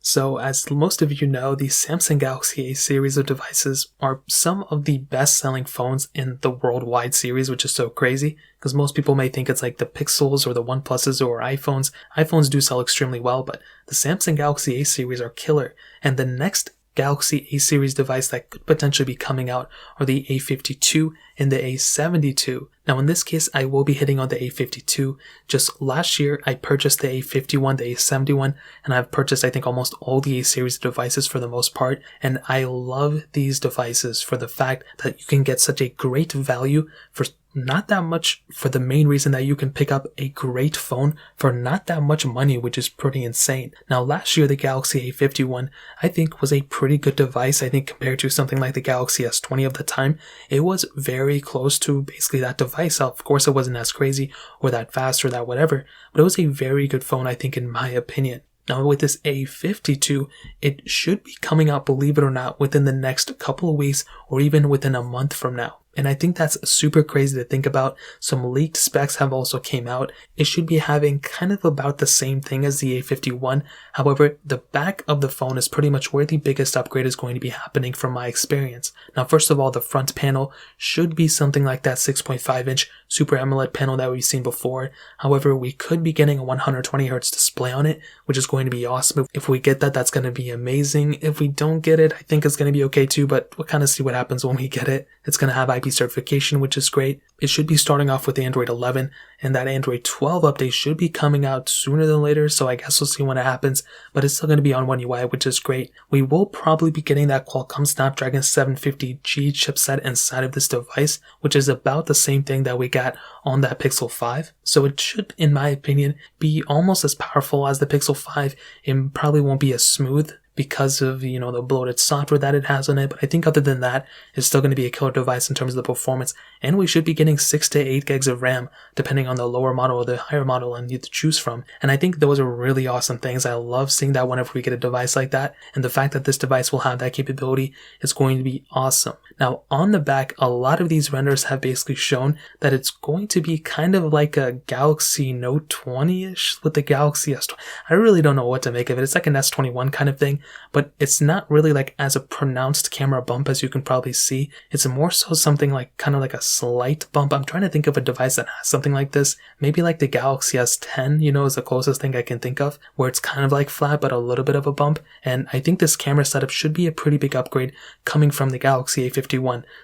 So as most of you know, the Samsung Galaxy A series of devices are some of the best-selling phones in the worldwide series, which is so crazy because most people may think it's like the Pixels or the OnePluses or iPhones. iPhones do sell extremely well, but the Samsung Galaxy A series are killer, and the next Galaxy A series device that could potentially be coming out are the A52 and the A72. Now in this case, I will be hitting on the A52. Just last year, I purchased the A51, the A71, and I've purchased I think almost all the A series devices for the most part, and I love these devices for the fact that you can get such a great value for not that much, for the main reason that you can pick up a great phone for not that much money, which is pretty insane. Now last year the Galaxy A51 I think was a pretty good device. I think compared to something like the Galaxy S20 of the time, it was very close to basically that device. Of course it wasn't as crazy or that fast or that whatever, but it was a very good phone I think in my opinion. Now with this A52, it should be coming out, believe it or not, within the next couple of weeks or even within a month from now. And I think that's super crazy to think about. Some leaked specs have also came out. It should be having kind of about the same thing as the A51. However, the back of the phone is pretty much where the biggest upgrade is going to be happening from my experience. Now, first of all, the front panel should be something like that 6.5-inch Super AMOLED panel that we've seen before. However, we could be getting a 120Hz display on it, which is going to be awesome. If we get that, that's going to be amazing. If we don't get it, I think it's going to be okay too, but we'll kind of see what happens when we get it. It's going to have IP certification, which is great. It should be starting off with Android 11, and that Android 12 update should be coming out sooner than later, so I guess we'll see when it happens, but it's still going to be on One UI, which is great. We will probably be getting that Qualcomm Snapdragon 750G chipset inside of this device, which is about the same thing that we got on that Pixel 5, so it should, in my opinion, be almost as powerful as the Pixel 5. It probably won't be as smooth because of, the bloated software that it has on it, but I think other than that, it's still going to be a killer device in terms of the performance, and we should be getting 6 to 8 gigs of RAM, depending on the lower model or the higher model and you to choose from, and I think those are really awesome things. I love seeing that whenever we get a device like that, and the fact that this device will have that capability is going to be awesome. Now, on the back, a lot of these renders have basically shown that it's going to be kind of like a Galaxy Note 20-ish with the Galaxy S20. I really don't know what to make of it. It's like an S21 kind of thing, but it's not really like as a pronounced camera bump as you can probably see. It's more so something like kind of like a slight bump. I'm trying to think of a device that has something like this. Maybe like the Galaxy S10, is the closest thing I can think of, where it's kind of like flat but a little bit of a bump. And I think this camera setup should be a pretty big upgrade coming from the Galaxy A51.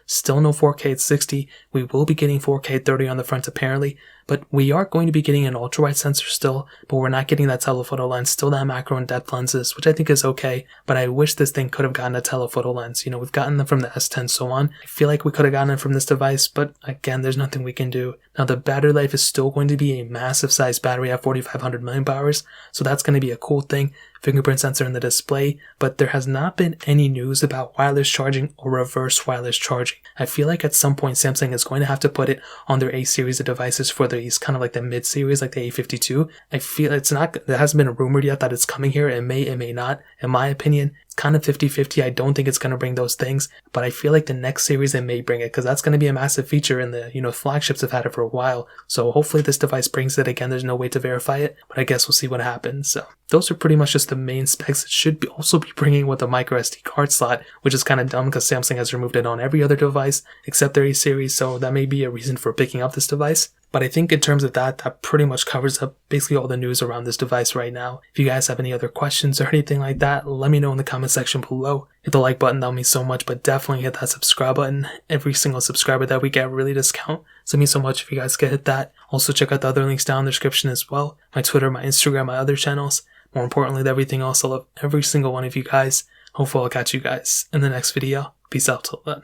Still no 4K at 60. We will be getting 4K at 30 on the front apparently, but we are going to be getting an ultra-wide sensor still, but we're not getting that telephoto lens, still that macro and depth lenses, which I think is okay, but I wish this thing could have gotten a telephoto lens. We've gotten them from the S10 so on. I feel like we could have gotten it from this device, but again, there's nothing we can do. Now the battery life is still going to be a massive size battery at 4500 mAh, so that's going to be a cool thing. Fingerprint sensor in the display, but there has not been any news about wireless charging or reverse wireless charging. I feel like at some point Samsung is going to have to put it on their A series of devices for these kind of like the mid series, like the A52. I feel it's not, there hasn't been rumored yet that it's coming here. It may not. In my opinion, it's kind of 50-50. I don't think it's going to bring those things, but I feel like the next series they may bring it, because that's going to be a massive feature, in the flagships have had it for a while. So hopefully this device brings it. Again, there's no way to verify it, but I guess we'll see what happens. So those are pretty much just the main specs. It should also be bringing with a micro SD card slot, which is kind of dumb because Samsung has removed it on every other device except their A series, so that may be a reason for picking up this device. But I think in terms of that pretty much covers up basically all the news around this device right now. If you guys have any other questions or anything like that, let me know in the comment section below. Hit the like button, that would mean so much, but definitely hit that subscribe button. Every single subscriber that we get really does count, so it means so much if you guys could hit that. Also check out the other links down in the description as well. My Twitter, my Instagram, my other channels. More importantly than everything else, I love every single one of you guys. Hopefully I'll catch you guys in the next video. Peace out till then.